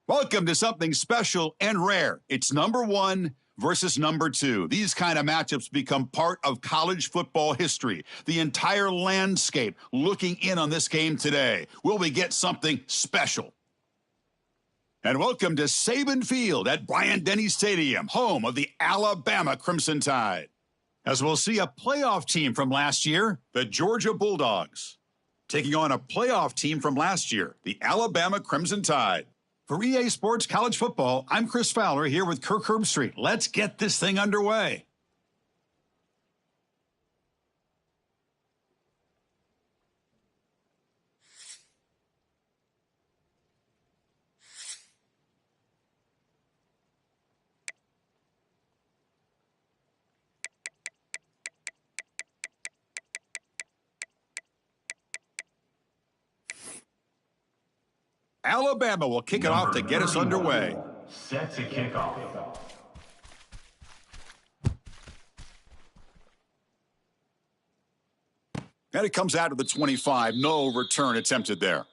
Welcome to something special and rare. It's number 1 versus number 2. These kind of matchups become part of college football history. The entire landscape looking in on this game today. Will we get something special? And welcome to Saban Field at Bryant-Denny Stadium, home of the Alabama Crimson Tide. As we'll see a playoff team from last year, the Georgia Bulldogs, taking on a playoff team from last year, the Alabama Crimson Tide. For EA Sports College Football, I'm Chris Fowler here with Kirk Herbstreit. Let's get this thing underway. Alabama will kick it off to get us underway. Set to kick off. And it comes out of the 25. No return attempted there.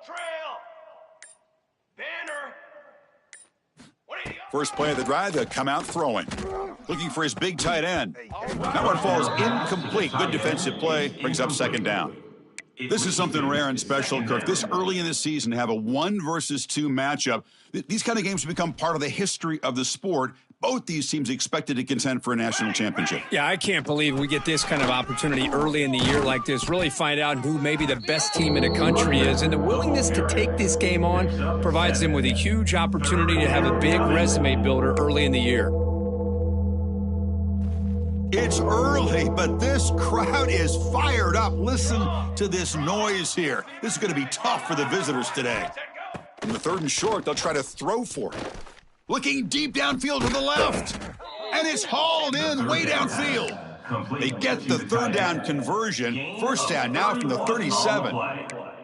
Trail, banner. First play of the drive, they'll come out throwing. Looking for his big tight end. That one falls incomplete. Good defensive play. Brings up second down. This is something rare and special, Kirk. This early in the season, to have a 1 versus 2 matchup. These kind of games become part of the history of the sport. Both these teams expected to contend for a national championship. Yeah, I can't believe we get this kind of opportunity early in the year like this. Really find out who maybe the best team in the country is. And the willingness to take this game on provides them with a huge opportunity to have a big resume builder early in the year. It's early, but this crowd is fired up. Listen to this noise here. This is going to be tough for the visitors today. In the 3rd and short, they'll try to throw for it. Looking deep downfield to the left. And it's hauled in way downfield. They get the 3rd down conversion. First down now from the 37.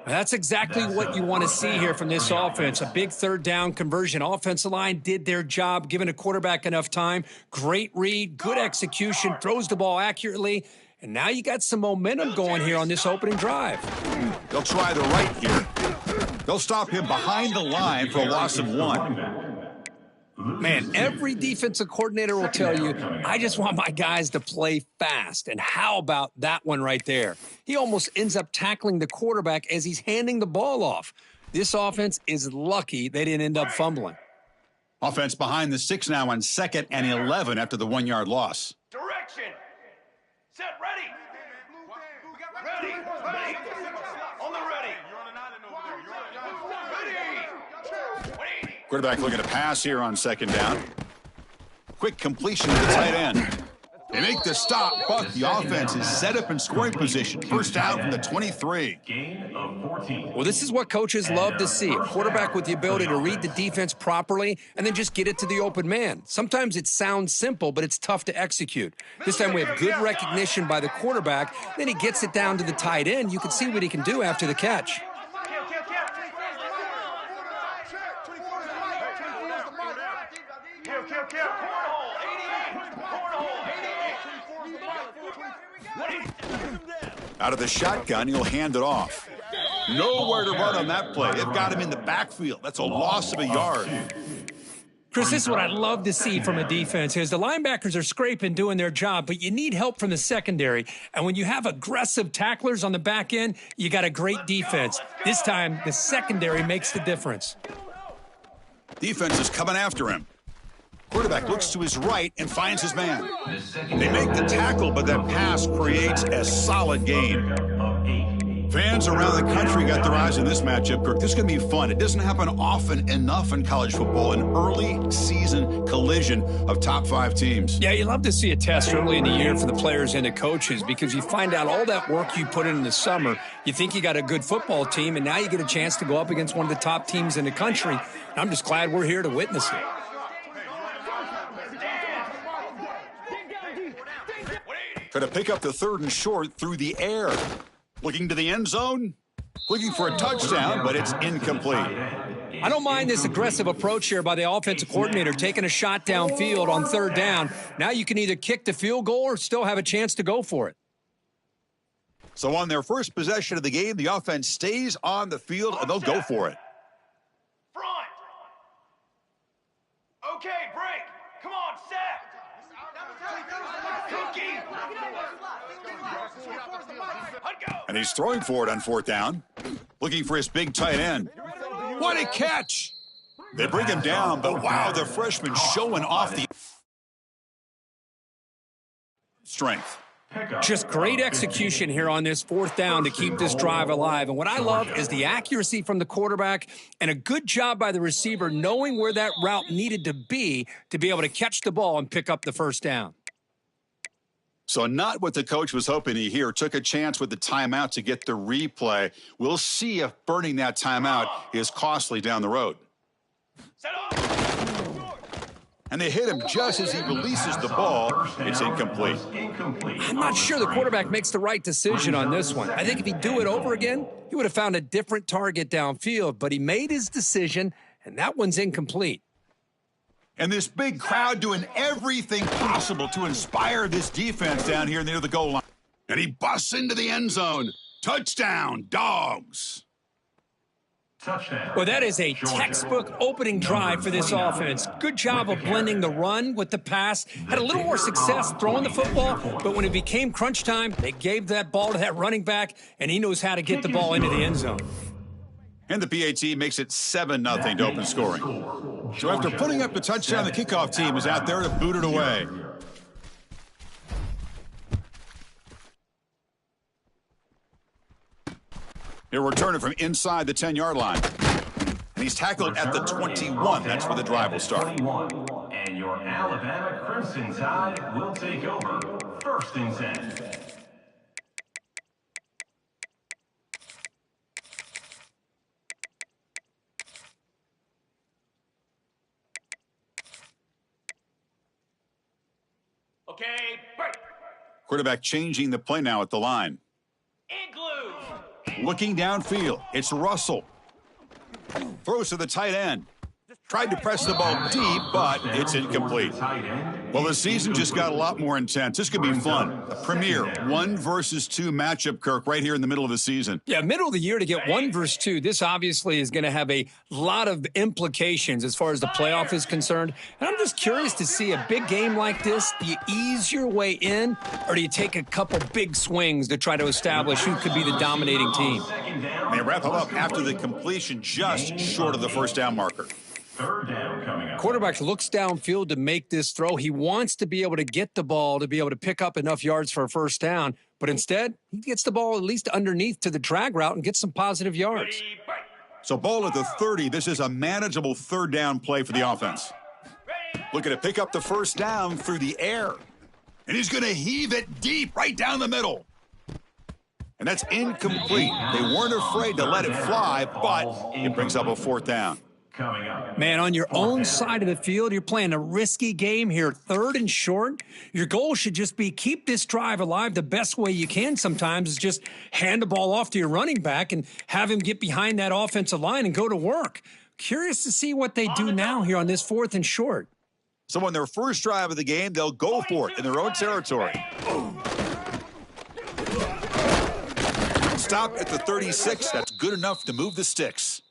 That's exactly what you want to see here from this offense. A big 3rd down conversion. Offensive line did their job, giving a quarterback enough time. Great read, good execution, throws the ball accurately. And now you got some momentum going here on this opening drive. They'll try the right here. They'll stop him behind the line for a loss of 1. Man, every defensive coordinator will tell you, I just want my guys to play fast. And how about that one right there? He almost ends up tackling the quarterback as he's handing the ball off. This offense is lucky they didn't end up fumbling. Offense behind the 6 now on 2nd and 11 after the 1-yard loss. Direction. Set, ready. Ready. On the ready. Quarterback looking to pass here on 2nd down. Quick completion to the tight end. They make the stop, but the offense is set up in scoring position. First down from the 23. Gain of 14. Well, this is what coaches love to see. A quarterback with the ability to read the defense properly and then just get it to the open man. Sometimes it sounds simple, but it's tough to execute. This time we have good recognition by the quarterback. Then he gets it down to the tight end. You can see what he can do after the catch. Out of the shotgun, he'll hand it off. Nowhere to run on that play. They've got him in the backfield. That's a loss of a yard. Chris, this is what I love to see from a defense is the linebackers are scraping, doing their job, but you need help from the secondary. And when you have aggressive tacklers on the back end, you got a great defense. This time, the secondary makes the difference. Defense is coming after him. Quarterback looks to his right and finds his man. They make the tackle, but that pass creates a solid gain. Fans around the country got their eyes on this matchup, Kirk. This is going to be fun. It doesn't happen often enough in college football, an early season collision of top 5 teams. Yeah, you love to see a test early in the year for the players and the coaches because you find out all that work you put in the summer. You think you got a good football team, and now you get a chance to go up against one of the top teams in the country. And I'm just glad we're here to witness it. Try to pick up the 3rd and short through the air. Looking to the end zone, looking for a touchdown, but it's incomplete. I don't mind this aggressive approach here by the offensive coordinator, taking a shot downfield on 3rd down. Now you can either kick the field goal or still have a chance to go for it. So on their first possession of the game, the offense stays on the field, and they'll go for it. Front. Okay, break. Come on, set. Cookie. And he's throwing for it on 4th down, looking for his big tight end. What a catch! They bring him down, but wow, the freshman showing off the strength. Just great execution here on this 4th down to keep this drive alive. And what I love is the accuracy from the quarterback and a good job by the receiver knowing where that route needed to be able to catch the ball and pick up the 1st down. So not what the coach was hoping to hear. Took a chance with the timeout to get the replay. We'll see if burning that timeout is costly down the road. Set up. And they hit him just as he releases the ball. It's incomplete. I'm not sure the quarterback makes the right decision on this one. I think if he'd do it over again, he would have found a different target downfield, but he made his decision, and that one's incomplete. And this big crowd doing everything possible to inspire this defense down here near the goal line. And he busts into the end zone. Touchdown, Dogs. Touchdown. Well, that is a textbook opening drive for this offense. Good job of blending the run with the pass. Had a little more success throwing the football, but when it became crunch time, they gave that ball to that running back, and he knows how to get the ball into the end zone. And the PAT makes it 7-0 to open scoring. So after putting up the touchdown, the kickoff team is out there to boot it away. He'll return it from inside the 10-yard line. And he's tackled at the 21. That's where the drive will start. And your Alabama Crimson Tide will take over 1st and 10. Okay, break. Quarterback changing the play now at the line. Igloo. Looking downfield, it's Russell. Throws to the tight end. Tried to press the ball deep, but it's incomplete. Well, the season just got a lot more intense. This could be fun. A premier 1 versus 2 matchup, Kirk, right here in the middle of the season. Yeah, middle of the year to get 1 versus 2. This obviously is going to have a lot of implications as far as the playoff is concerned. And I'm just curious to see a big game like this. Do you ease your way in, or do you take a couple big swings to try to establish who could be the dominating team? They wrap it up after the completion just short of the 1st down marker. 3rd down coming up. Quarterback looks downfield to make this throw. He wants to be able to get the ball to be able to pick up enough yards for a 1st down, but instead he gets the ball at least underneath to the drag route and gets some positive yards. Ready, break. So ball at the 30. This is a manageable 3rd down play for the offense. Looking to pick up the 1st down through the air. And he's going to heave it deep right down the middle. And that's incomplete. They weren't afraid to let it fly, but it brings up a 4th down. Coming up. Man, on your own side of the field, you're playing a risky game here, 3rd and short. Your goal should just be keep this drive alive. The best way you can sometimes is just hand the ball off to your running back and have him get behind that offensive line and go to work. Curious to see what they do now here on this 4th and short. So on their first drive of the game, they'll go for it in their own territory. Stop at the 36. That's good enough to move the sticks.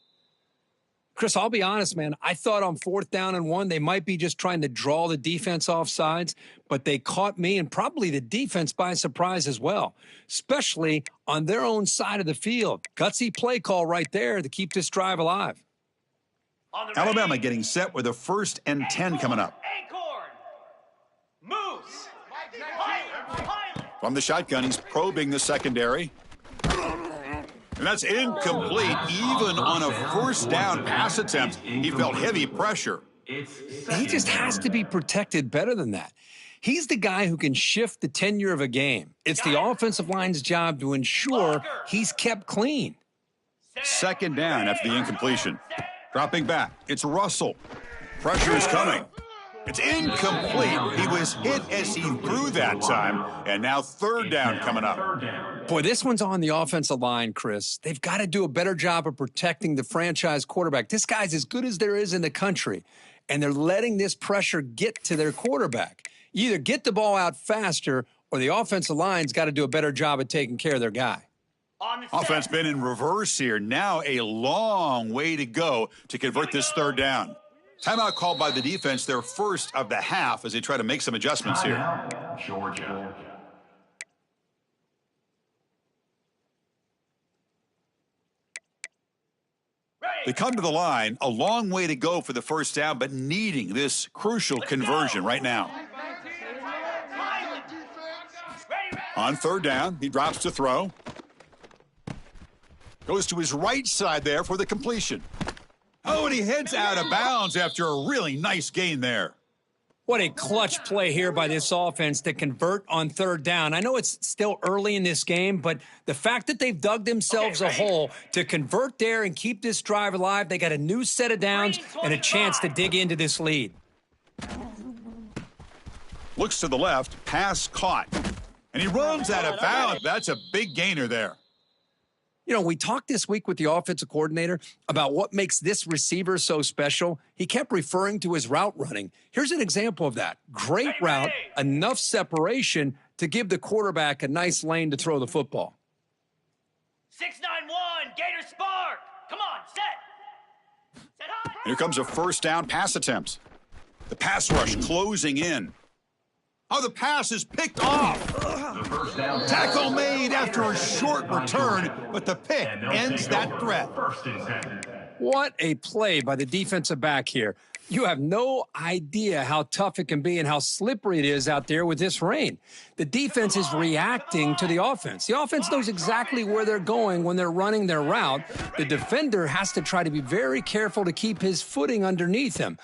Chris, I'll be honest, man. I thought on 4th down and 1, they might be just trying to draw the defense off sides, but they caught me and probably the defense by surprise as well, especially on their own side of the field. Gutsy play call right there to keep this drive alive. Alabama getting set with a 1st and 10 coming up. Acorn. Moose. Pilot. From the shotgun, he's probing the secondary. And that's incomplete. Even on a first down pass attempt, he felt heavy pressure. He just has to be protected better than that. He's the guy who can shift the tenure of a game. It's the offensive line's job to ensure he's kept clean. Second down after the incompletion. Dropping back, it's Russell. Pressure is coming. It's incomplete. He was hit as he threw that time, and now third down coming up. Boy, this one's on the offensive line, Chris. They've got to do a better job of protecting the franchise quarterback. This guy's as good as there is in the country, and they're letting this pressure get to their quarterback. You either get the ball out faster, or the offensive line's got to do a better job of taking care of their guy. Offense been in reverse here. Now a long way to go to convert this third down. Timeout called by the defense, their first of the half, as they try to make some adjustments here. Georgia. They come to the line, a long way to go for the first down, but needing this crucial conversion right now. On third down, he drops to throw. Goes to his right side there for the completion. Oh, and he heads out of bounds after a really nice gain there. What a clutch play here by this offense to convert on third down. I know it's still early in this game, but the fact that they've dug themselves a hole to convert there and keep this drive alive, they got a new set of downs and a chance to dig into this lead. Looks to the left, pass caught. And he runs out of bounds. That's a big gainer there. You know, we talked this week with the offensive coordinator about what makes this receiver so special. He kept referring to his route running. Here's an example of that. Great route, enough separation to give the quarterback a nice lane to throw the football. 6-9-1, Gator Spark. Come on, set. Set high. Here comes a first down pass attempt. The pass rush closing in. Oh, the pass is picked off. Tackle made after a short return, but the pick ends that threat. What a play by the defensive back here. You have no idea how tough it can be and how slippery it is out there with this rain. The defense is reacting to the offense. The offense knows exactly where they're going when they're running their route. The defender has to try to be very careful to keep his footing underneath him.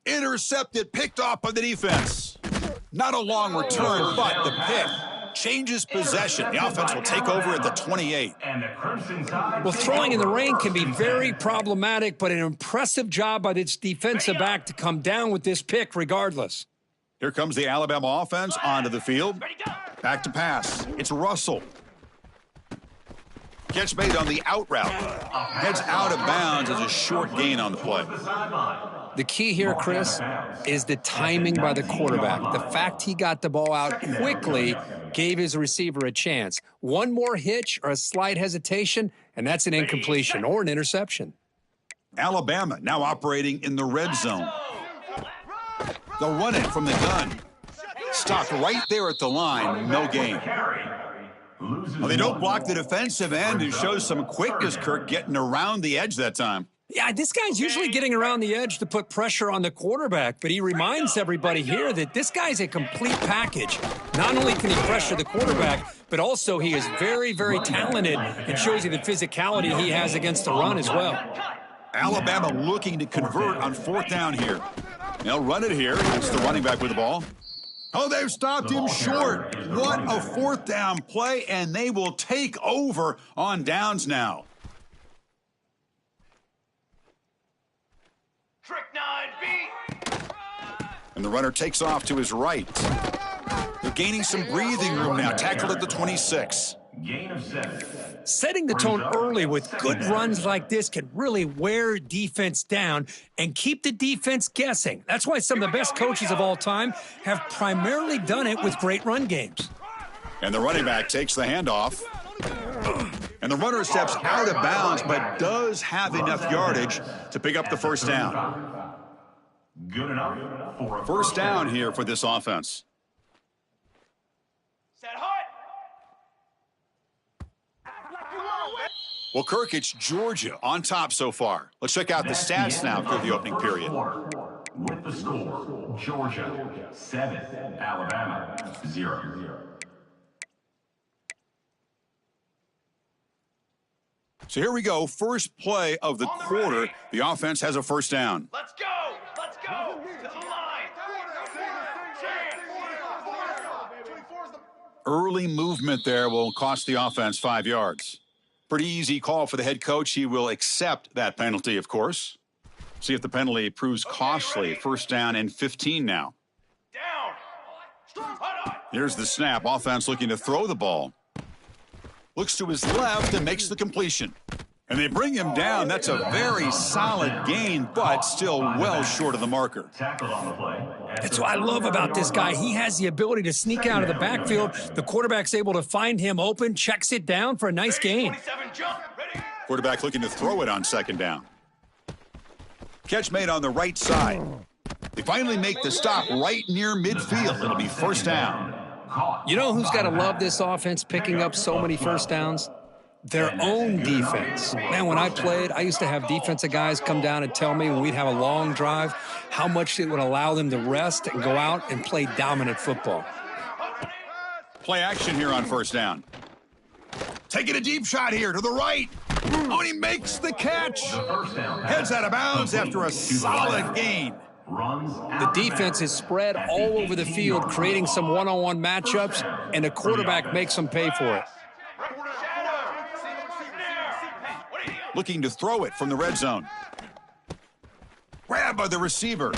Intercepted, picked off by the defense. Not a long return, but the pick changes possession. The offense will take over at the 28. Well, throwing in the rain can be very problematic, but an impressive job by this defensive back to come down with this pick regardless. Here comes the Alabama offense onto the field. Back to pass. It's Russell. Catch made on the out route. Heads out of bounds as a short gain on the play. The key here, Chris, is the timing by the quarterback. The fact he got the ball out quickly gave his receiver a chance. One more hitch or a slight hesitation, and that's an incompletion or an interception. Alabama now operating in the red zone. They'll run it from the gun. Stopped right there at the line, no gain. Well, they don't block the defensive end and shows some quickness, Kirk, getting around the edge that time. Yeah, this guy's usually getting around the edge to put pressure on the quarterback, but he reminds everybody here that this guy's a complete package. Not only can he pressure the quarterback, but also he is very, very talented and shows you the physicality he has against the run as well. Alabama looking to convert on fourth down here. They'll run it here. It's the running back with the ball. Oh, they've stopped him short. What a fourth down play, and they will take over on downs now. Trick 9B. And the runner takes off to his right. They're gaining some breathing room now. Tackled at the 26. Gain of 7. Setting the tone early with good runs like this can really wear defense down and keep the defense guessing. That's why some of the best coaches of all time have primarily done it with great run games. And the running back takes the handoff. And the runner steps out of bounds, but does have enough yardage to pick up the first down. Good enough for a First down here for this offense. Set hard. Well, Kirk, it's Georgia on top so far. Let's check out the stats now through the opening period. With the score, Georgia 7, Alabama 0. So here we go. First play of the quarter. The offense has a first down. Let's go! Let's go! To the line! Early movement there will cost the offense 5 yards. Pretty easy call for the head coach. He will accept that penalty, of course. See if the penalty proves costly. First down and 15 now. Down! Here's the snap. Offense looking to throw the ball. Looks to his left and makes the completion. And they bring him down. That's a very solid gain, but still well short of the marker. That's what I love about this guy. He has the ability to sneak out of the backfield. The quarterback's able to find him open, checks it down for a nice gain. Quarterback looking to throw it on second down. Catch made on the right side. They finally make the stop right near midfield. It'll be first down. You know who's got to love this offense picking up so many first downs? Their own defense. Man, when I played, I used to have defensive guys come down and tell me when we'd have a long drive how much it would allow them to rest and go out and play dominant football. Play action here on first down. Taking a deep shot here to the right. Oh, and he makes the catch. Heads out of bounds after a solid gain. The defense is spread all over the field, creating some one-on-one matchups, and the quarterback makes them pay for it. Looking to throw it from the red zone. Grab by the receiver.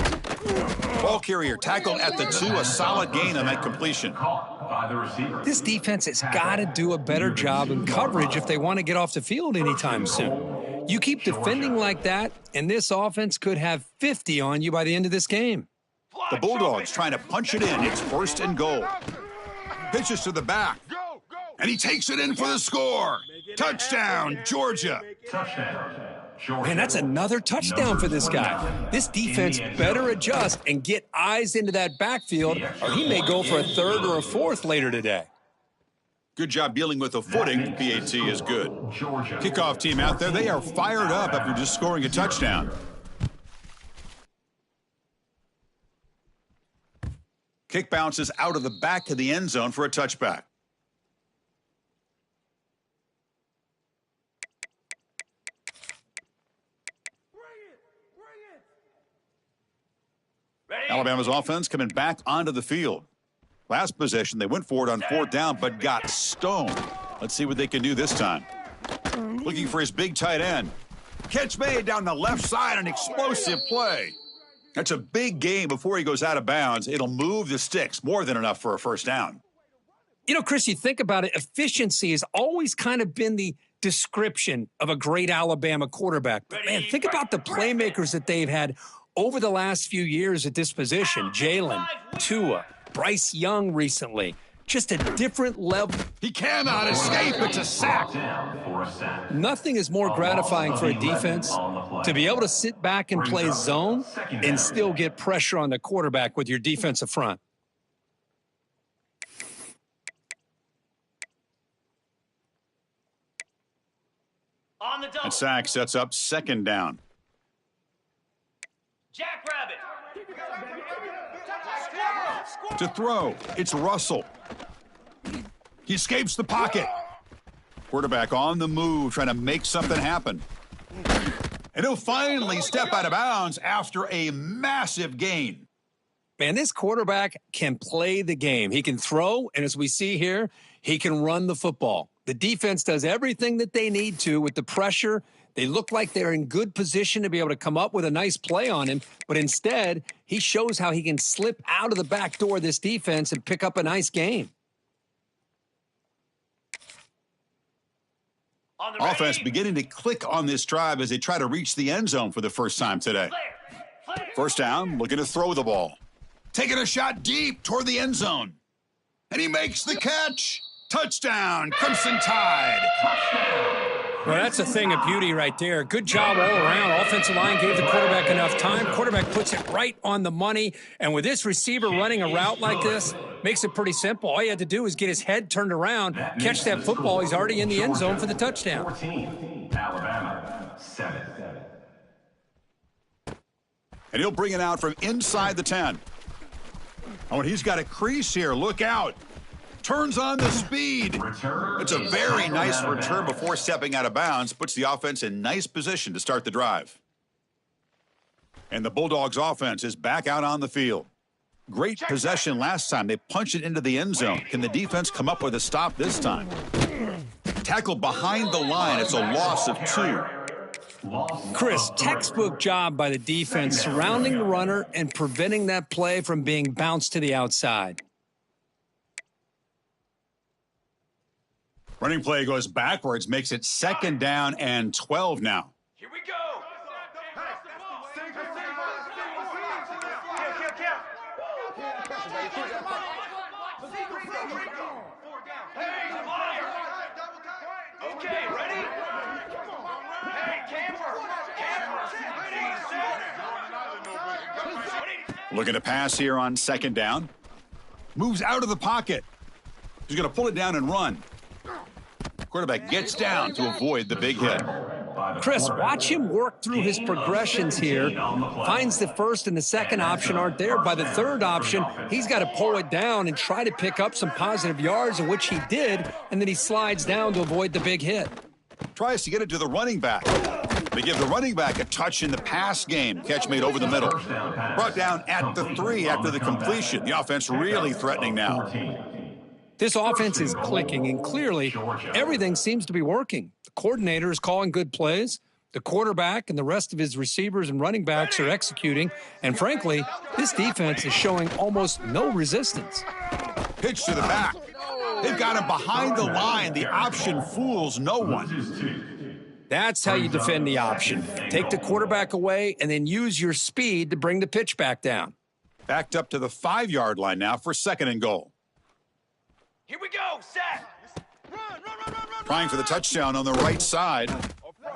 Ball carrier tackled at the 2, a solid gain on that completion. This defense has got to do a better job in coverage if they want to get off the field anytime soon. You keep defending like that, and this offense could have 50 on you by the end of this game. The Bulldogs trying to punch it in. It's first and goal. Pitches to the back. And he takes it in for the score. Touchdown, Georgia. Man, that's another touchdown for this guy. This defense better adjust and get eyes into that backfield, or he may go for a third or a fourth later today. Good job dealing with the footing. PAT is good. Kickoff team out there. They are fired up after just scoring a touchdown. Kick bounces out of the back of the end zone for a touchback. Alabama's offense coming back onto the field. Last possession, they went for it on fourth down, but got stoned. Let's see what they can do this time. Looking for his big tight end. Catch made down the left side, an explosive play. That's a big gain before he goes out of bounds. It'll move the sticks, more than enough for a first down. You know, Chris, you think about it, efficiency has always kind of been the description of a great Alabama quarterback. But, man, think about the playmakers that they've had over the last few years at this position. Jalen, Tua, Bryce Young recently. Just a different level. He cannot escape. It's a sack. Nothing is more gratifying for a defense to be able to sit back and play zone and still get pressure on the quarterback with your defensive front. And sack sets up second down. Jackrabbit. To throw, it's Russell. He escapes the pocket. Quarterback on the move, trying to make something happen. And he'll finally step out of bounds after a massive gain. Man, this quarterback can play the game. He can throw, and as we see here, he can run the football. The defense does everything that they need to with the pressure. They look like they're in good position to be able to come up with a nice play on him, but instead, he shows how he can slip out of the back door of this defense and pick up a nice game. Offense beginning to click on this drive as they try to reach the end zone for the first time today. First down, looking to throw the ball. Taking a shot deep toward the end zone. And he makes the catch. Touchdown, Crimson Tide. Well, that's a thing of beauty right there. Good job all around. Offensive line gave the quarterback enough time. Quarterback puts it right on the money. And with this receiver running a route like this, makes it pretty simple. All you had to do is get his head turned around, catch that football. He's already in the end zone for the touchdown. 14, Alabama, 7. And he'll bring it out from inside the 10. Oh, and he's got a crease here. Look out. Turns on the speed. It's a very nice return before stepping out of bounds. Puts the offense in nice position to start the drive. And the Bulldogs offense is back out on the field. Great possession last time. They punched it into the end zone. Can the defense come up with a stop this time? Tackled behind the line. It's a loss of 2. Chris, textbook job by the defense surrounding the runner and preventing that play from being bounced to the outside. Running play goes backwards, makes it 2nd down and 12 now. Here we go. Okay, ready? Hey, camper. Ready, set. Looking to pass here on 2nd down. Moves out of the pocket. He's going to pull it down and run. Quarterback gets down to avoid the big hit. Chris, watch him work through his progressions here. Finds the first and the second option aren't there. By the third option, he's got to pull it down and try to pick up some positive yards, in which he did, and then he slides down to avoid the big hit. Tries to get it to the running back. They give the running back a touch in the pass game. Catch made over the middle. Brought down at the 3 after the completion. The offense really threatening now. This offense is clicking, and clearly everything seems to be working. The coordinator is calling good plays. The quarterback and the rest of his receivers and running backs are executing. And frankly, this defense is showing almost no resistance. Pitch to the back. They've got him behind the line. The option fools no one. That's how you defend the option. Take the quarterback away and then use your speed to bring the pitch back down. Backed up to the 5-yard line now for 2nd and goal. Here we go, set. Trying for the touchdown on the right side.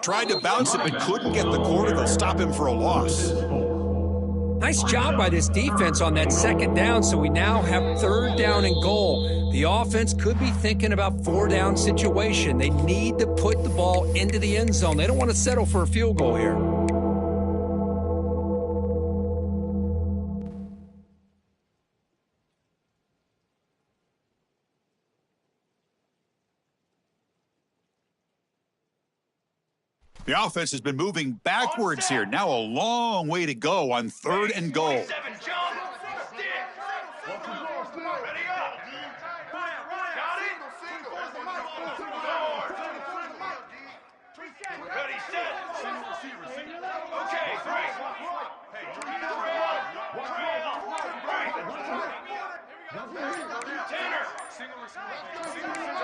Tried to bounce it, but couldn't get the quarter. They'll stop him for a loss. Nice job by this defense on that 2nd down, so we now have 3rd down and goal. The offense could be thinking about 4-down situation. They need to put the ball into the end zone. They don't want to settle for a field goal here. The offense has been moving backwards here. Now a long way to go on 3rd and goal. 27, jump. Stick. Ready up. Got it? Ready, set. Okay, 3.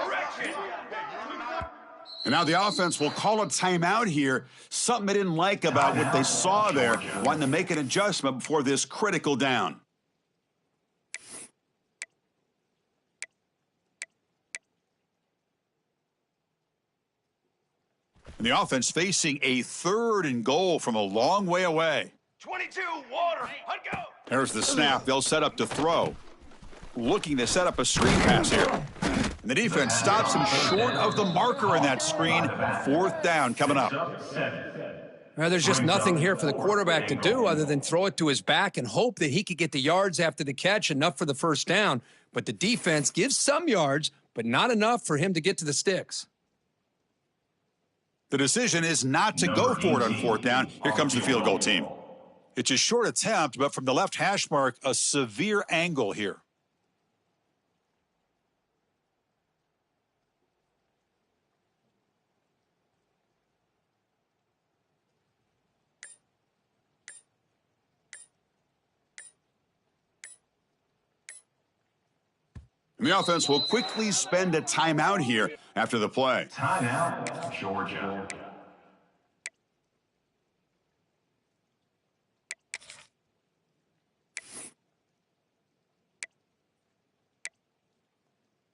Direction. And now the offense will call a timeout here. Something they didn't like about what they saw there. Wanting to make an adjustment before this critical down. And the offense facing a 3rd and goal from a long way away. 22, water. Let go. There's the snap. They'll set up to throw. Looking to set up a screen pass here. And the defense stops him short of the marker in that screen. 4th down coming up. Well, there's just nothing here for the quarterback to do other than throw it to his back and hope that he could get the yards after the catch, enough for the 1st down. But the defense gives some yards, but not enough for him to get to the sticks. The decision is not to go for it on 4th down. Here comes the field goal team. It's a short attempt, but from the left hash mark, a severe angle here. And the offense will quickly spend a timeout here after the play. Timeout, Georgia.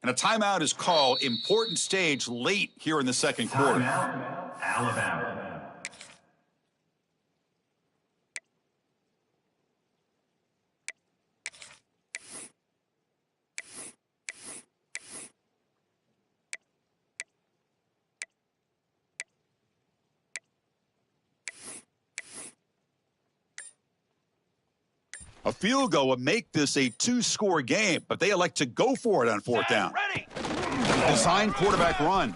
And a timeout is called. Important stage late here in the 2nd quarter. Timeout, Alabama. A field goal would make this a 2-score game, but they elect to go for it on 4th down. Ready. Design quarterback run.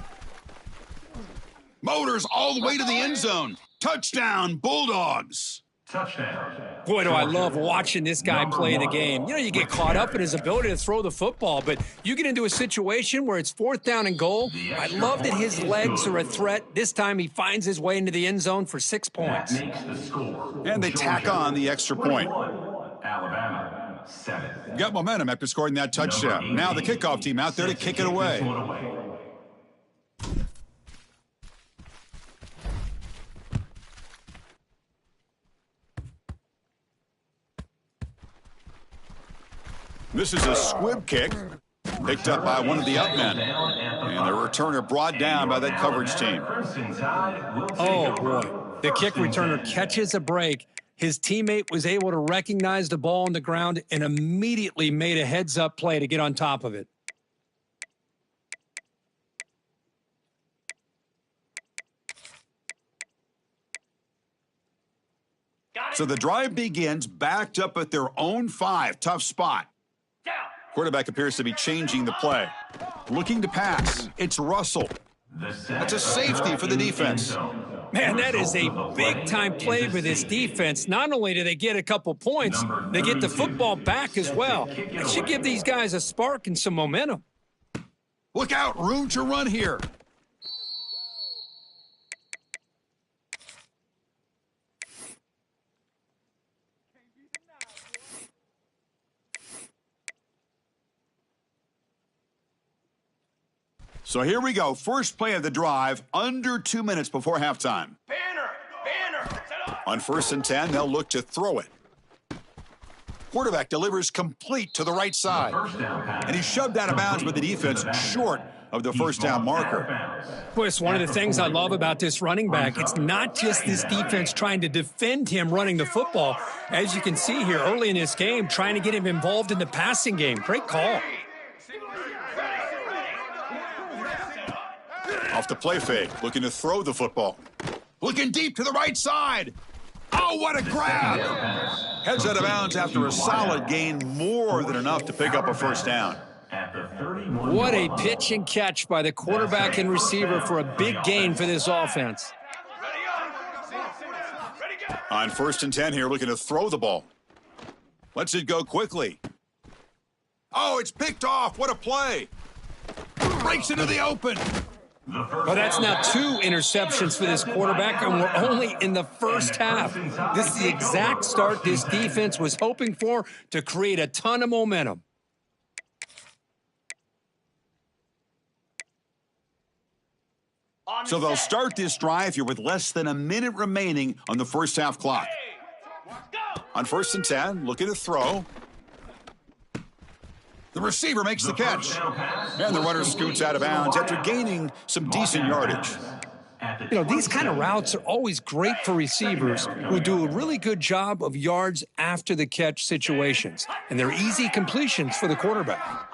Motors all the way to the end zone. Touchdown, Bulldogs. Touchdown. Boy, do I love watching this guy play the game. You know, you get caught up in his ability to throw the football, but you get into a situation where it's 4th down and goal. I love that his legs are a threat. This time he finds his way into the end zone for 6 points. That makes the score. And they tack on the extra point. Alabama 7. Got momentum after scoring that touchdown. Now the kickoff team out there to kick it away. This is a squib kick picked up by one of the up men. And the returner brought down by that coverage team. Oh, boy. The kick returner catches a break. His teammate was able to recognize the ball on the ground and immediately made a heads-up play to get on top of it. So the drive begins backed up at their own 5. Tough spot. Down. Quarterback appears to be changing the play. Looking to pass. It's Russell. That's a safety for the defense. Man, that is a big-time play for this defense. Not only do they get a couple points, they get the football back as well. It should give these guys a spark and some momentum. Look out, room to run here. So here we go. First play of the drive, under 2 minutes before halftime. Banner. Set up. On 1st and 10, they'll look to throw it. Quarterback delivers complete to the right side. And he's shoved out of bounds by the defense short of the 1st down marker. Boy, it's one of the things I love about this running back. It's not just this defense trying to defend him running the football. As you can see here early in this game, trying to get him involved in the passing game. Great call. Off the play fake, looking to throw the football. Looking deep to the right side. Oh, what a grab! Heads out of bounds after a solid gain, more than enough to pick up a 1st down. What a pitch and catch by the quarterback and receiver for a big gain for this offense. On 1st and 10 here, looking to throw the ball. Lets it go quickly. Oh, it's picked off. What a play. Breaks into the open. Well, that's now 2 interceptions for this quarterback, and we're only in the first half. This is the exact start this defense was hoping for to create a ton of momentum. So they'll start this drive here with less than a minute remaining on the first half clock. On 1st and 10, looking to throw. The receiver makes the catch. And the runner scoots out of bounds after gaining some decent yardage. You know, these kind of routes are always great for receivers who do a really good job of yards after the catch situations. And they're easy completions for the quarterback.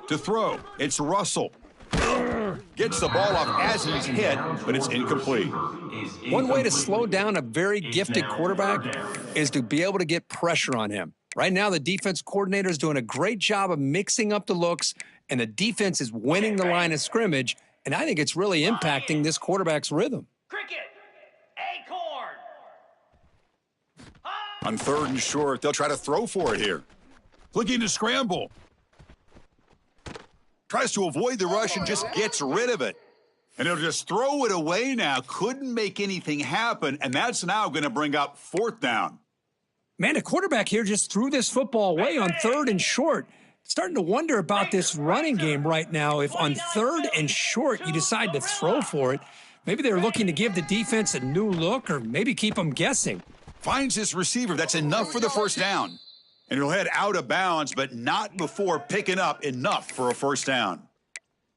To throw, it's Russell. Gets the ball off as he's hit, but it's incomplete. One way to slow down a very gifted quarterback is to be able to get pressure on him. Right now, the defense coordinator is doing a great job of mixing up the looks, and the defense is winning the line of scrimmage, and I think it's really impacting this quarterback's rhythm. Cricket. Acorn. On 3rd and short, they'll try to throw for it here. Looking to scramble. Tries to avoid the rush and just gets rid of it. And he'll just throw it away now. Couldn't make anything happen, and that's now going to bring up 4th down. Man, the quarterback here just threw this football away on 3rd and short. Starting to wonder about this running game right now. If on 3rd and short you decide to throw for it, maybe they're looking to give the defense a new look or maybe keep them guessing. Finds his receiver. That's enough for the 1st down. And he'll head out of bounds, but not before picking up enough for a 1st down.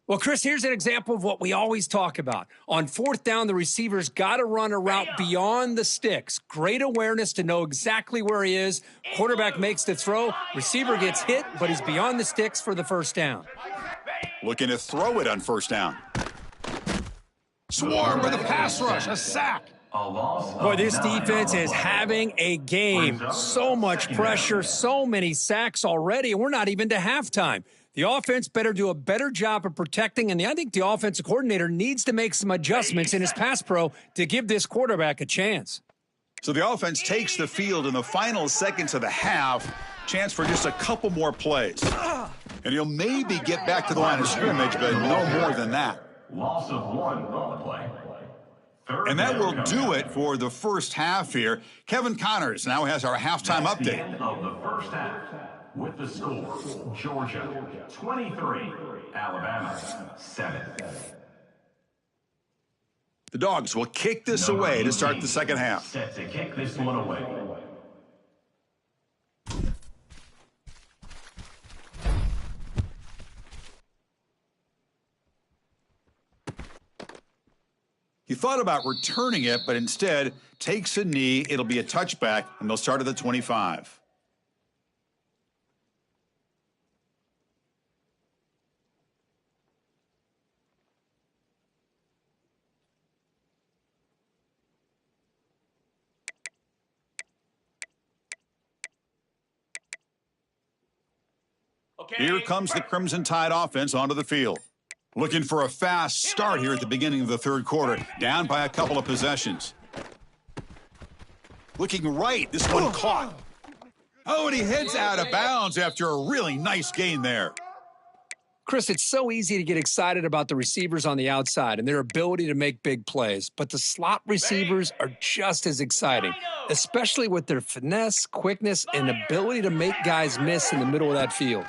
Well, Chris, here's an example of what we always talk about. On 4th down, the receiver's got to run a route beyond the sticks. Great awareness to know exactly where he is. Quarterback makes the throw. Receiver gets hit, but he's beyond the sticks for the 1st down. Looking to throw it on 1st down. Swarm with a pass rush, a sack. A loss Boy, of this 9 defense on is the play. having a game. Brings up So much second pressure, down. so many sacks already, and we're not even to halftime. The offense better do a better job of protecting, and I think the offensive coordinator needs to make some adjustments in his pass pro to give this quarterback a chance. So the offense takes the field in the final seconds of the half. Chance for just a couple more plays. And he'll maybe get back to the line of scrimmage, but no more than that. Loss of 1 on the play. Third And that down will coming do up. it for the first half here. Kevin Connors now has our halftime That's the update. end of the first half. With the score, Georgia 23, Alabama 7. The Dogs will kick this Number away to start 18, the second half. Set to kick this one away. He thought about returning it, but instead takes a knee. It'll be a touchback, and they'll start at the 25. Okay. Here comes the Crimson Tide offense onto the field. Looking for a fast start here at the beginning of the third quarter. Down by a couple of possessions. Looking right. This one caught. Oh, and he heads out of bounds after a really nice gain there. Chris, it's so easy to get excited about the receivers on the outside and their ability to make big plays, but the slot receivers are just as exciting, especially with their finesse, quickness, and ability to make guys miss in the middle of that field.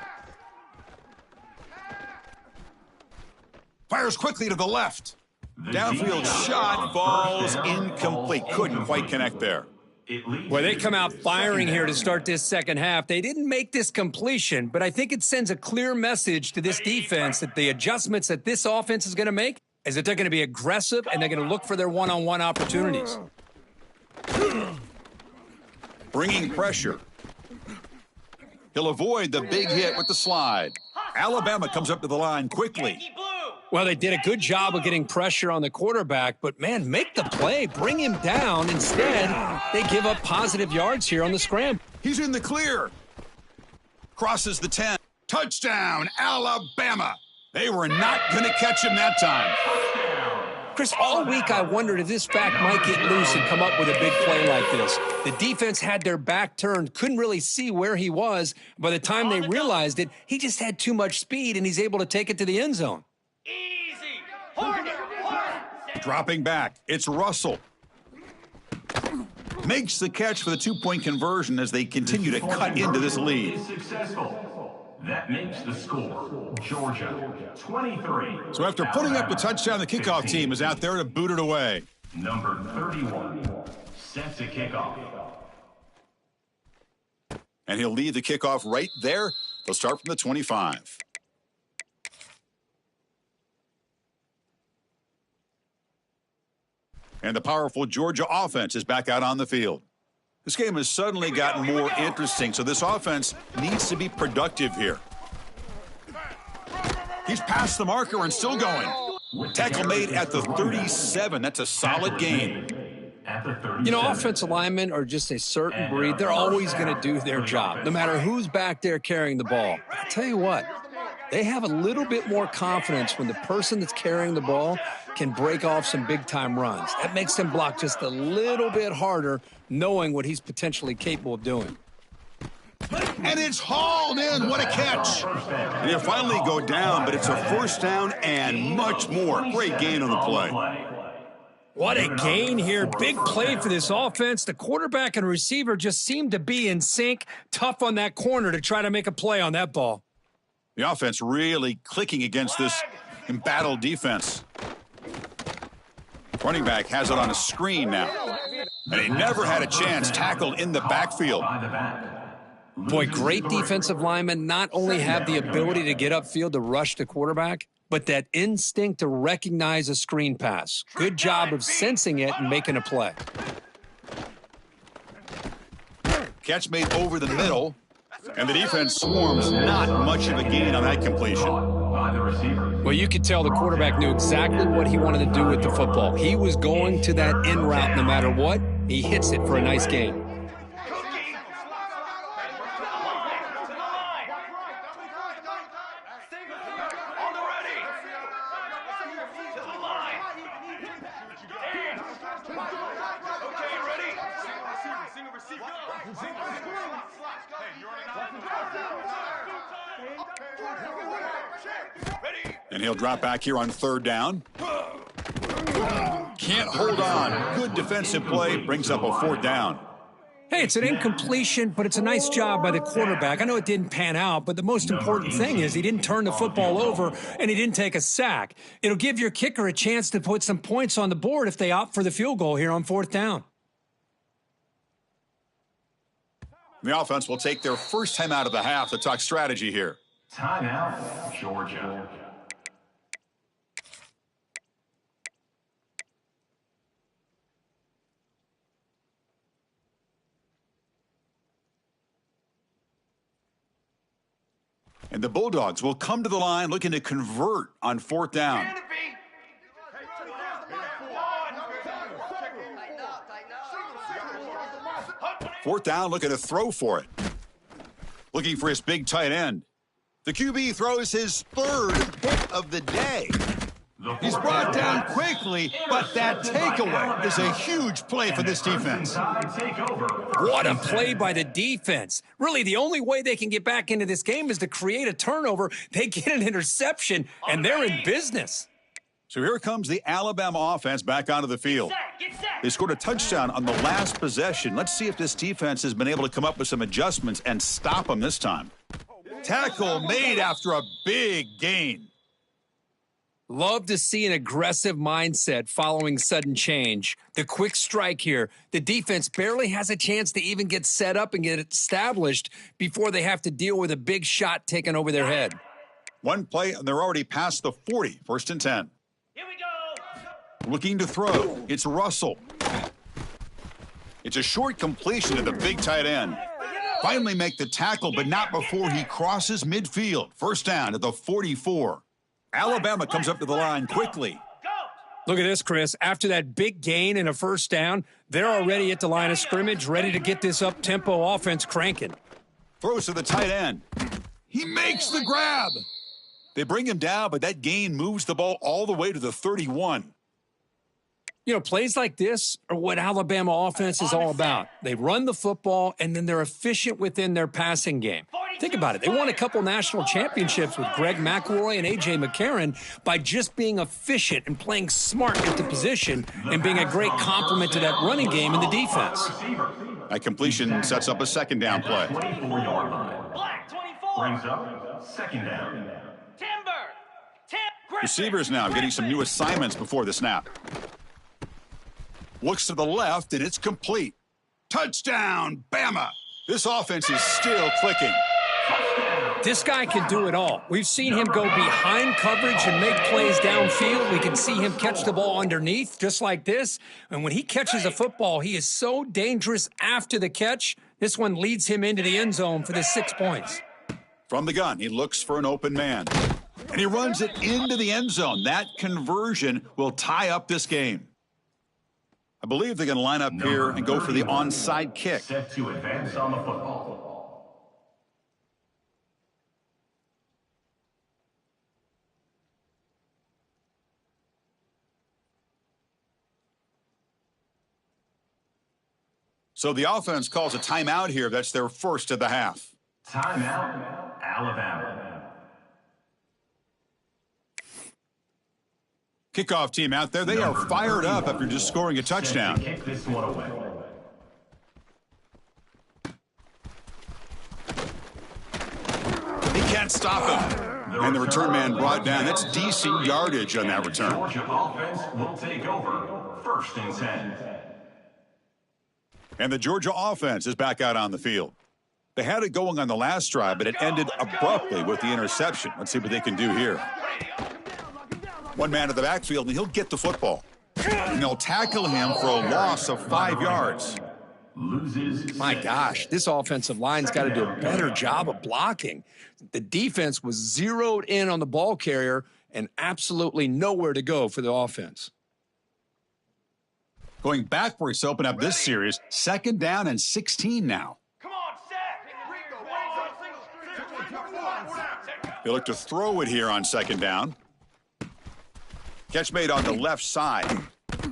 Fires quickly to the left. The Downfield defense shot on falls first down incomplete. falls Couldn't quite incomplete. connect there. It leads Well, they to come out firing second here to down. start this second half. They didn't make this completion, but I think it sends a clear message to this defense that the adjustments that this offense is going to make is that they're going to be aggressive and they're going to look for their one-on-one opportunities. Bringing pressure. He'll avoid the big hit with the slide. Alabama comes up to the line quickly. Yankee blue. Well, they did a good job of getting pressure on the quarterback, but, man, make the play. Bring him down. Instead, they give up positive yards here on the scramble. He's in the clear. Crosses the 10. Touchdown, Alabama. They were not going to catch him that time. Chris, all week I wondered if this back might get loose and come up with a big play like this. The defense had their back turned, couldn't really see where he was. By the time they realized it, he just had too much speed, and he's able to take it to the end zone. Easy. Hornet. Dropping back, it's Russell. Makes the catch for the two-point conversion as they continue to cut into this lead. Is successful. That makes the score Georgia 23. So after putting up the Alabama touchdown, the kickoff 15. team is out there to boot it away. Number 31 set to kick off. And he'll lead the kickoff right there. They'll start from the 25. And the powerful Georgia offense is back out on the field. This game has suddenly gotten more interesting, so this offense needs to be productive here. He's past the marker and still going. Tackle made at the 37. That's a solid gain. At the 37. You know, offensive linemen are just a certain breed. They're always going to do their job, no matter who's back there carrying the ball. I'll tell you what, they have a little bit more confidence when the person that's carrying the ball can break off some big-time runs. That makes them block just a little bit harder, knowing what he's potentially capable of doing. And it's hauled in. What a catch. And he'll finally go down, but it's a first down and much more. Great gain on the play. What a gain here. Big play for this offense. The quarterback and receiver just seem to be in sync. Tough on that corner to try to make a play on that ball. The offense really clicking against this embattled defense. Running back has it on a screen now. And he never had a chance, tackled in the backfield. By the back. Boy, great defensive linemen not only have the ability to get upfield to rush the quarterback, but that instinct to recognize a screen pass. Good job of sensing it and making a play. Catch made over the middle. And the defense swarms. Not much of a gain on that completion. by the receiver. Well, you could tell the quarterback knew exactly what he wanted to do with the football. He was going to that in route no matter what. He hits it for a nice gain. And he'll drop back here on third down. Can't hold on. Good defensive play. Brings up a fourth down. Hey, it's an incompletion, but it's a nice job by the quarterback. I know it didn't pan out, but the most important thing is he didn't turn the football over and he didn't take a sack. It'll give your kicker a chance to put some points on the board if they opt for the field goal here on fourth down. The offense will take their first time out of the half to talk strategy here. Timeout, Georgia. And the Bulldogs will come to the line looking to convert on fourth down. Fourth down, looking to throw for it. Looking for his big tight end. The QB throws his third hit of the day. He's brought down quickly, but that takeaway is a huge play for this defense. What a play by the defense. Really, the only way they can get back into this game is to create a turnover. They get an interception, and they're in business. So here comes the Alabama offense back onto the field. They scored a touchdown on the last possession. Let's see if this defense has been able to come up with some adjustments and stop them this time. Tackle made after a big gain. Love to see an aggressive mindset following sudden change. The quick strike here. The defense barely has a chance to even get set up and get established before they have to deal with a big shot taken over their head. One play, and they're already past the 40. First and 10. Here we go. Looking to throw. It's Russell. It's a short completion to the big tight end. Finally make the tackle, but not before he crosses midfield. First down at the 44. Alabama comes up to the line quickly. Look at this, Chris. After that big gain and a first down, they're already at the line of scrimmage, ready to get this up-tempo offense cranking. Throws to the tight end. He makes the grab. They bring him down, but that gain moves the ball all the way to the 31. You know, plays like this are what Alabama offense is all about. They run the football, and then they're efficient within their passing game. Think about it. They won a couple national championships with Greg McElroy and A.J. McCarron by just being efficient and playing smart at the position and being a great complement to that running game in the defense. That completion sets up a second down play. 24-yard line. Black 24. Brings up second down. Timber. Receivers now getting some new assignments before the snap. Looks to the left, and it's complete. Touchdown, Bama. This offense is still clicking. This guy can do it all. We've seen him go behind coverage and make plays downfield. We can see him catch the ball underneath, just like this. And when he catches a football, he is so dangerous after the catch. This one leads him into the end zone for the 6 points. From the gun, he looks for an open man. And he runs it into the end zone. That conversion will tie up this game. I believe they're going to line up here and go for the onside kick. Set to advance on the football. So the offense calls a timeout here. That's their first of the half. Timeout, Alabama. Kickoff team out there. They are fired up after just scoring a touchdown. Kick this one away. He can't stop him. And the return man brought down. That's decent yardage on that return. Georgia offense will take over. First and 10. And the Georgia offense is back out on the field. They had it going on the last drive, but it ended abruptly with the interception. Let's see what they can do here. One man to the backfield, and he'll get the football. And they'll tackle him for a loss of 5 yards. loses. My 6. gosh, this offensive line's got to do a better job of blocking. The defense was zeroed in on the ball carrier and absolutely nowhere to go for the offense. Going backwards to open up this series, 2nd down and 16 now. Come on, set. They look to throw it here on 2nd down. Catch made on the left side.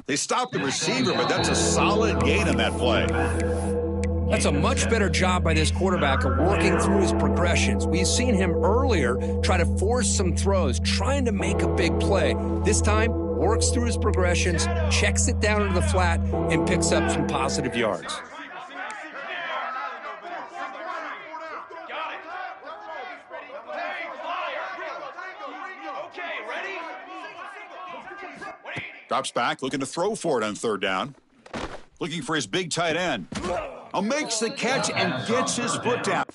They stopped the receiver, but that's a solid gain on that play. That's a much better job by this quarterback of working through his progressions. We've seen him earlier try to force some throws, trying to make a big play. This time, works through his progressions, checks it down into the flat, and picks up some positive yards. Drops back, looking to throw for it on 3rd down. Looking for his big tight end. Makes the catch and gets his foot down.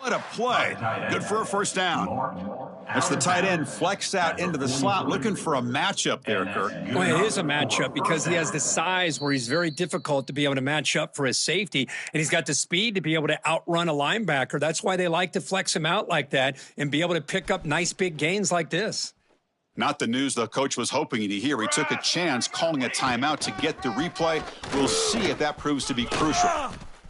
What a play. Good for a 1st down. That's the tight end flexed out into the slot, looking for a matchup there, Kirk. Well, it is a matchup because he has the size where he's very difficult to be able to match up for his safety, and he's got the speed to be able to outrun a linebacker. That's why they like to flex him out like that and be able to pick up nice big gains like this. Not the news the coach was hoping to hear. He took a chance calling a timeout to get the replay. We'll see if that proves to be crucial.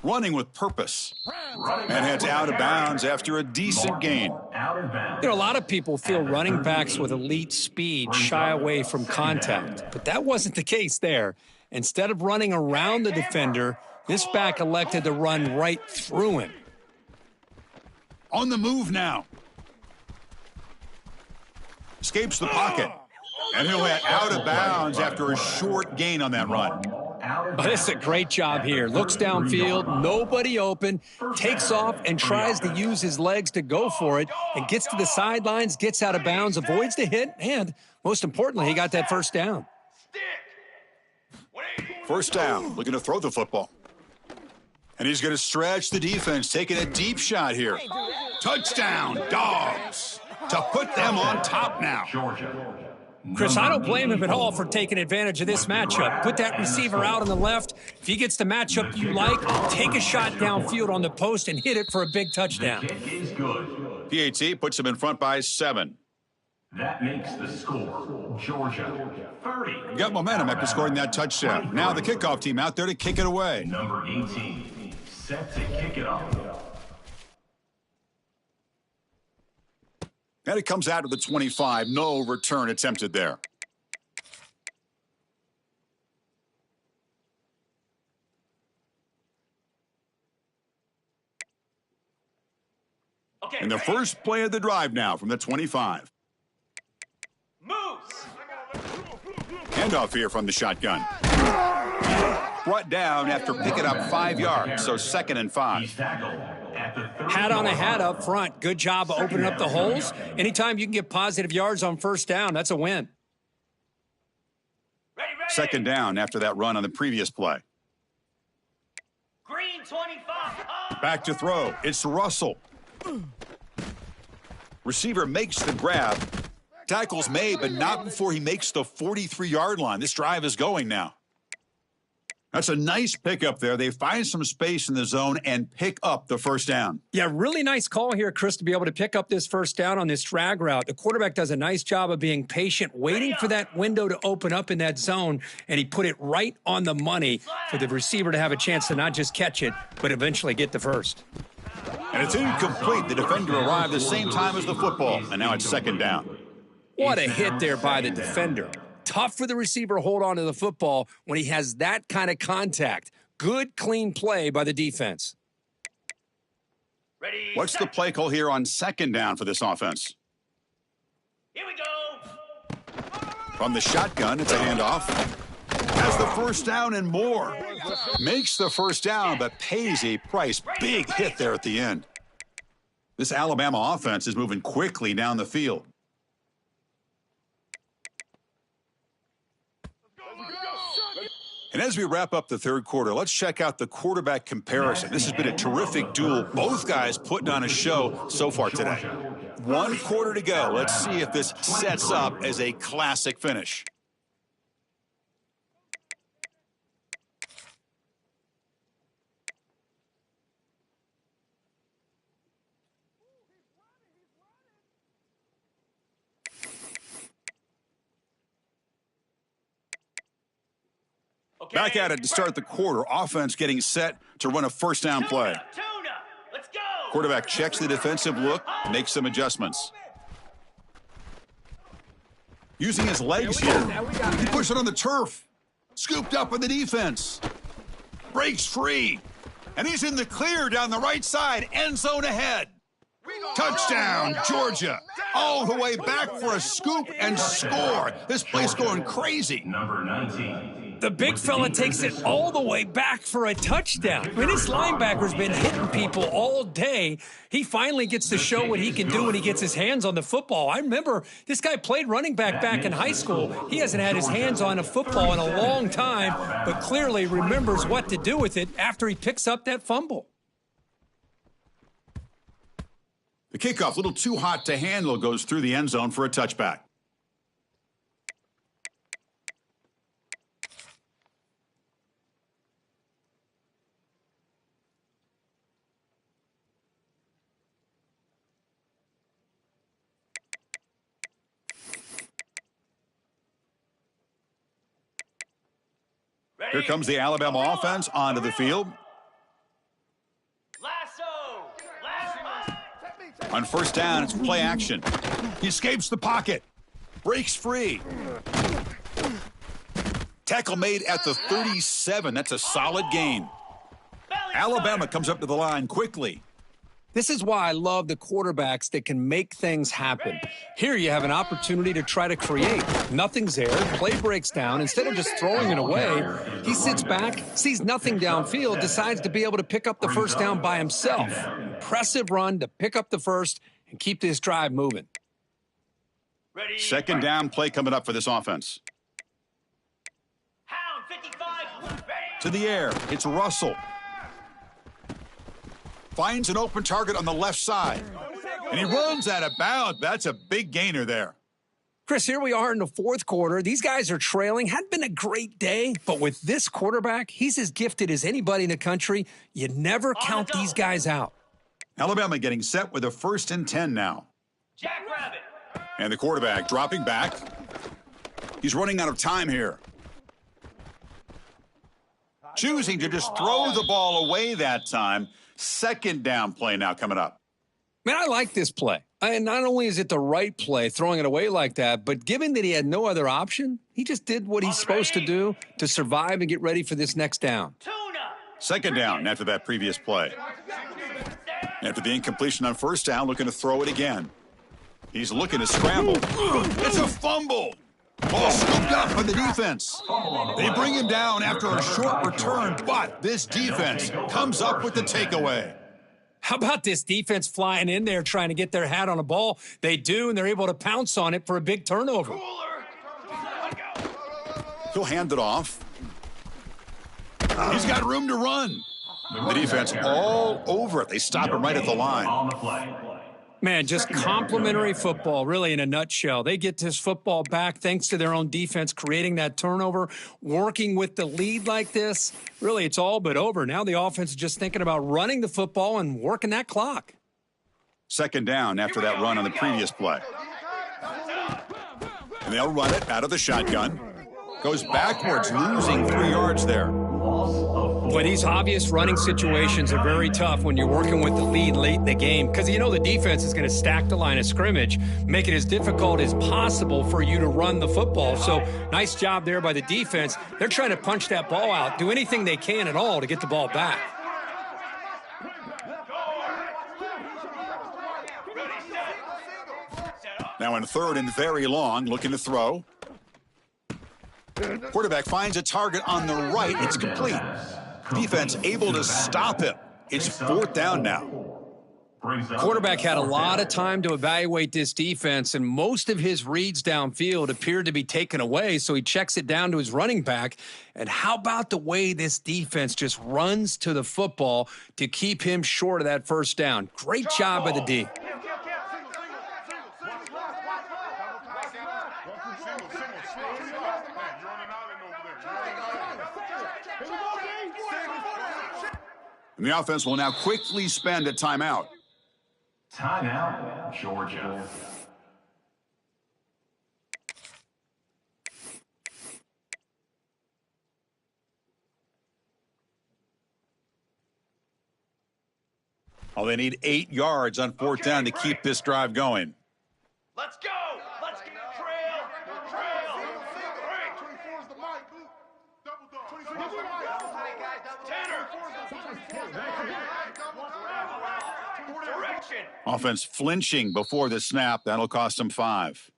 Running with purpose. And heads out of bounds after a decent gain. A lot of people feel running backs with elite speed shy away from contact, but that wasn't the case there. Instead of running around the defender, this back elected to run right through him. On the move now. Escapes the pocket. And he'll head out of bounds after a short gain on that run. Oh, this is a great job here. Looks downfield, nobody open, takes off and tries to use his legs to go for it, and gets to the sidelines, gets out of bounds, avoids the hit, and most importantly, he got that 1st down. 1st down, looking to throw the football. And he's going to stretch the defense, taking a deep shot here. Touchdown, Dogs, to put them on top now. Chris, I don't blame him at all for taking advantage of this matchup. Put that receiver out on the left. If he gets the matchup you like, take a shot downfield on the post and hit it for a big touchdown. PAT puts him in front by 7. That makes the score Georgia 30. Got momentum after scoring that touchdown. Now the kickoff team out there to kick it away. Number 18 set to kick it off. And it comes out to the 25. No return attempted there. Okay, And the first play of the drive now from the 25. moves. Handoff here from the shotgun. Brought down after picking up 5 yards, so 2nd and 5. He's tackled at the 30. Hat on a hat up front. Good job of opening up the holes. Anytime you can get positive yards on 1st down, that's a win. Ready. 2nd down after that run on the previous play. Green 25. Back to throw. It's Russell. Receiver makes the grab. Tackle's made, but not before he makes the 43-yard line. This drive is going now. That's a nice pickup there. They find some space in the zone and pick up the 1st down. Yeah, really nice call here, Chris, to be able to pick up this 1st down on this drag route. The quarterback does a nice job of being patient, waiting for that window to open up in that zone, and he put it right on the money for the receiver to have a chance to not just catch it, but eventually get the 1st. And it's incomplete. The defender arrived the same time as the football, and now it's 2nd down. What a hit there by the defender. Tough for the receiver to hold on to the football when he has that kind of contact. Good, clean play by the defense. Ready. What's the play call here on 2nd down for this offense? Here we go. From the shotgun, it's a handoff. Has the 1st down and more. Makes the 1st down, but pays a price. Big hit there at the end. This Alabama offense is moving quickly down the field. And as we wrap up the third quarter, let's check out the quarterback comparison. This has been a terrific duel. Both guys putting on a show so far today. 1 quarter to go. Let's see if this sets up as a classic finish. Back at it to start the quarter. Offense getting set to run a first down play. Let's go. Quarterback checks the defensive look, makes some adjustments. Using his legs here, he pushed it on the turf. Scooped up in the defense. Breaks free. And he's in the clear down the right side. End zone ahead. Touchdown, Georgia. All the way back for a scoop and score. This place going crazy. Number 19. The big fella takes it all the way back for a touchdown. I mean, this linebacker's been hitting people all day. He finally gets to show what he can do when he gets his hands on the football. I remember this guy played running back in high school. He hasn't had his hands on a football in a long time, but clearly remembers what to do with it after he picks up that fumble. The kickoff, a little too hot to handle, goes through the end zone for a touchback. Here comes the Alabama offense onto the field. On first down, it's play action. He escapes the pocket. Breaks free. Tackle made at the 37. That's a solid gain. Alabama comes up to the line quickly. This is why I love the quarterbacks that can make things happen. Here you have an opportunity to try to create. Nothing's there. Play breaks down. Instead of just throwing it away, he sits back, sees nothing downfield, decides to be able to pick up the first down by himself. Impressive run to pick up the first and keep this drive moving. Second down play coming up for this offense. To the air. It's Russell. Finds an open target on the left side. And he runs out of bounds. That's a big gainer there. Chris, here we are in the fourth quarter. These guys are trailing. Hadn't been a great day, but with this quarterback, he's as gifted as anybody in the country. You never count these guys out. Alabama getting set with a 1st and 10 now. Jackrabbit. And the quarterback dropping back. He's running out of time here. Choosing to just throw the ball away that time. Second down play now coming up. Man, I like this play. And not only is it the right play, throwing it away like that, but given that he had no other option, he just did what he's supposed to do to survive and get ready for this next down. Second down after that previous play. After the incompletion on first down, looking to throw it again. He's looking to scramble. It's a fumble. Ball scooped up by the defense. They bring him down after a short return, but this defense comes up with the takeaway. How about this defense flying in there trying to get their hat on a ball? They do, and they're able to pounce on it for a big turnover. He'll hand it off. He's got room to run. The defense all over it. They stop him right at the line. Man, just complimentary football, really, in a nutshell. They get this football back thanks to their own defense, creating that turnover, working with the lead like this. Really, it's all but over. Now the offense is just thinking about running the football and working that clock. Second down after that run on the previous play. And they'll run it out of the shotgun. Goes backwards, losing 3 yards there. But these obvious running situations are very tough when you're working with the lead late in the game because you know the defense is going to stack the line of scrimmage, make it as difficult as possible for you to run the football. So nice job there by the defense. They're trying to punch that ball out, do anything they can at all to get the ball back. Now in third and very long, looking to throw. Quarterback finds a target on the right. It's complete. Defense able to stop him. It's 4th down now. Brings up Quarterback had a fourth lot down. of time to evaluate this defense, and most of his reads downfield appeared to be taken away, so he checks it down to his running back. And how about the way this defense just runs to the football to keep him short of that first down? Great job by the D. And the offense will now quickly spend a timeout. Timeout, Georgia. Oh, they need 8 yards on fourth down to keep this drive going. Let's go! Let's go! Trail! Direction! Offense flinching before the snap. That'll cost them 5.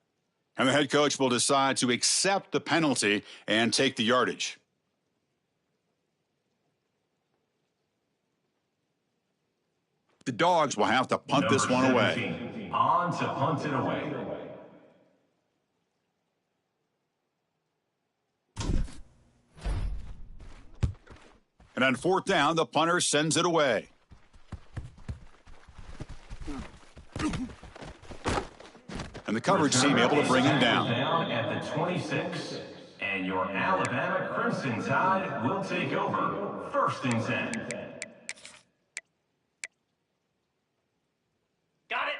And the head coach will decide to accept the penalty and take the yardage. The Dogs will have to punt this one away. 17, on to punt it away. And on fourth down, the punter sends it away. And the coverage team able to bring him down. Down at the 26. And your Alabama Crimson Tide will take over. 1st and 10. Got it!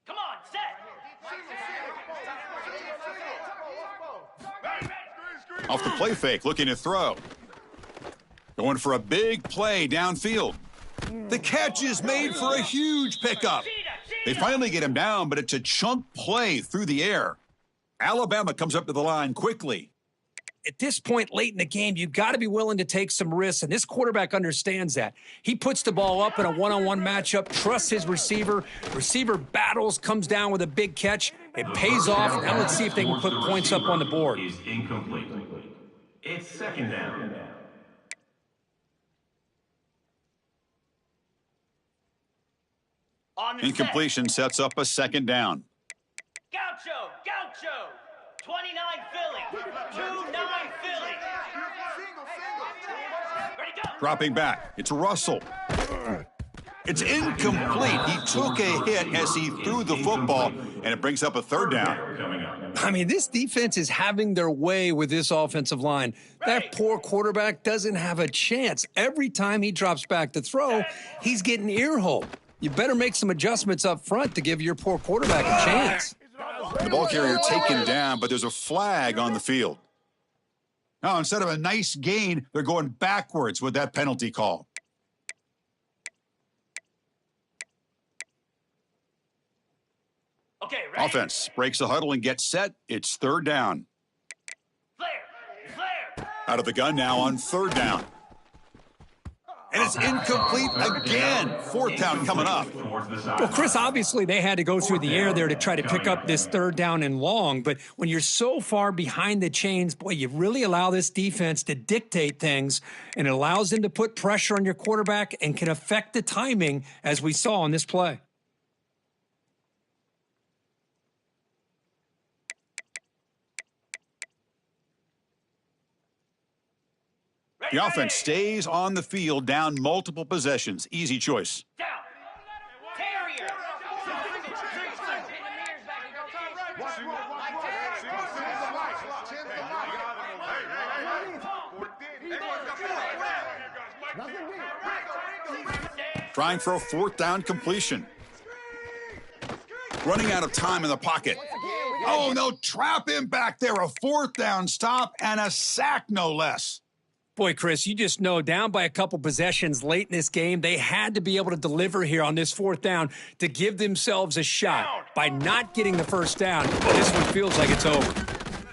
Come on, set! Off the play fake, looking to throw. Going for a big play downfield. The catch is made for a huge pickup. They finally get him down, but it's a chunk play through the air. Alabama comes up to the line quickly. At this point late in the game, you've got to be willing to take some risks, and this quarterback understands that. He puts the ball up in a one-on-one matchup, trusts his receiver. Receiver battles, comes down with a big catch. It pays off. Now let's see if they can put points up on the board. Is incomplete. It's 2nd down. On the Incompletion sets up a 2nd down. Gaucho! Gaucho! 29 Philly! 2-9 Philly! Ready, go! Dropping back. It's Russell. It's incomplete. He took a hit as he threw the football, and it brings up a 3rd down. Coming up. I mean, this defense is having their way with this offensive line. That poor quarterback doesn't have a chance. Every time he drops back to throw, he's getting earholed. You better make some adjustments up front to give your poor quarterback a chance. The ball carrier taken down, but there's a flag on the field. Now, instead of a nice gain, they're going backwards with that penalty call. Okay, ready? Offense breaks the huddle and gets set. It's 3rd down. Flare! Flare! Out of the gun now on 3rd down. And it's incomplete again. 4th down coming up. Well, Chris, obviously they had to go through the air there to try to pick up this 3rd down and long, but when you're so far behind the chains, boy, you really allow this defense to dictate things, and it allows them to put pressure on your quarterback and can affect the timing, as we saw on this play. The offense stays on the field, down multiple possessions. Easy choice. Down! Terrier! Trying for a 4th down completion. Running out of time in the pocket. Oh, no, trap him back there. A 4th down stop and a sack, no less. Boy, Chris, you just know down by a couple possessions late in this game, they had to be able to deliver here on this 4th down to give themselves a shot. By not getting the 1st down, this one feels like it's over.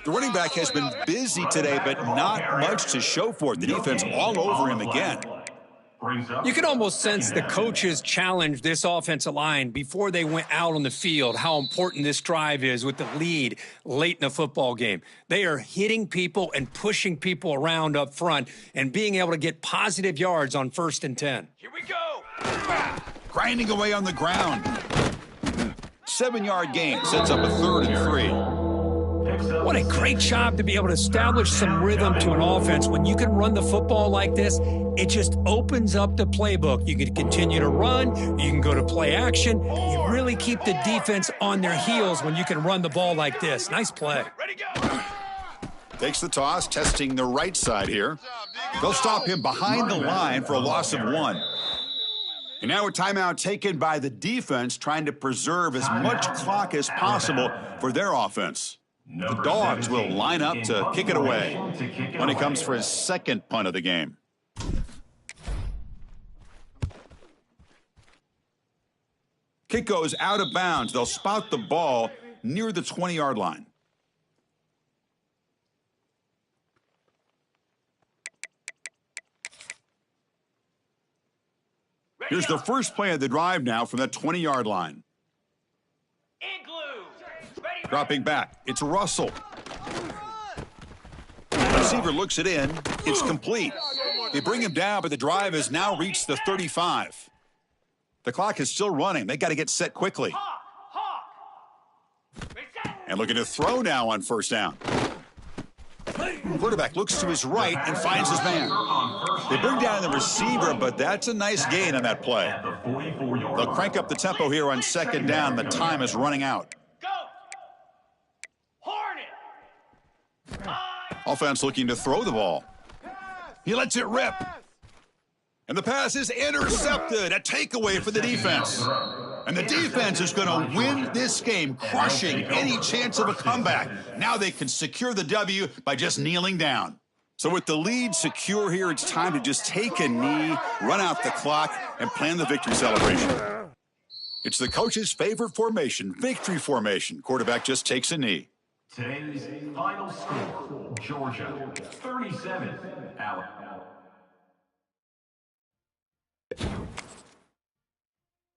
The running back has been busy today, but not much to show for it. The defense all over him again. brings up. You can almost sense the second down. coaches challenged this offensive line before they went out on the field, how important this drive is with the lead late in the football game. They are hitting people and pushing people around up front and being able to get positive yards on 1st and 10. Here we go. Grinding away on the ground. 7-yard gain sets up a 3rd and 3. What a great job to be able to establish some rhythm to an offense. When you can run the football like this, it just opens up the playbook. You can continue to run. You can go to play action. You really keep the defense on their heels when you can run the ball like this. Nice play. Ready, go. Takes the toss, testing the right side here. They'll stop him behind the line for a loss of 1. And now a timeout taken by the defense, trying to preserve as much clock as possible for their offense. The Dogs will line up to kick it away when he comes for his 2nd punt of the game. Kick goes out of bounds. They'll spot the ball near the 20-yard line. Here's the first play of the drive now from the 20-yard line. Igloo. Ready, Dropping back, it's Russell. Receiver looks it in. It's complete. They bring him down, but the drive has now reached the 35. The clock is still running. They got to get set quickly. Hawk. Reset. And looking to throw now on 1st down. Quarterback looks to his right and finds his man. They bring down the receiver, but that's a nice gain on that play. They'll crank up the tempo here on 2nd down. The time is running out. Go. Hornet. Offense looking to throw the ball. He lets it rip. And the pass is intercepted. A takeaway for the defense. And the defense is going to win this game, crushing any chance of a comeback. Now they can secure the W by just kneeling down. So with the lead secure here, it's time to just take a knee, run out the clock, and plan the victory celebration. It's the coach's favorite formation, victory formation. Quarterback just takes a knee. Today's final score, Georgia 37, Alabama.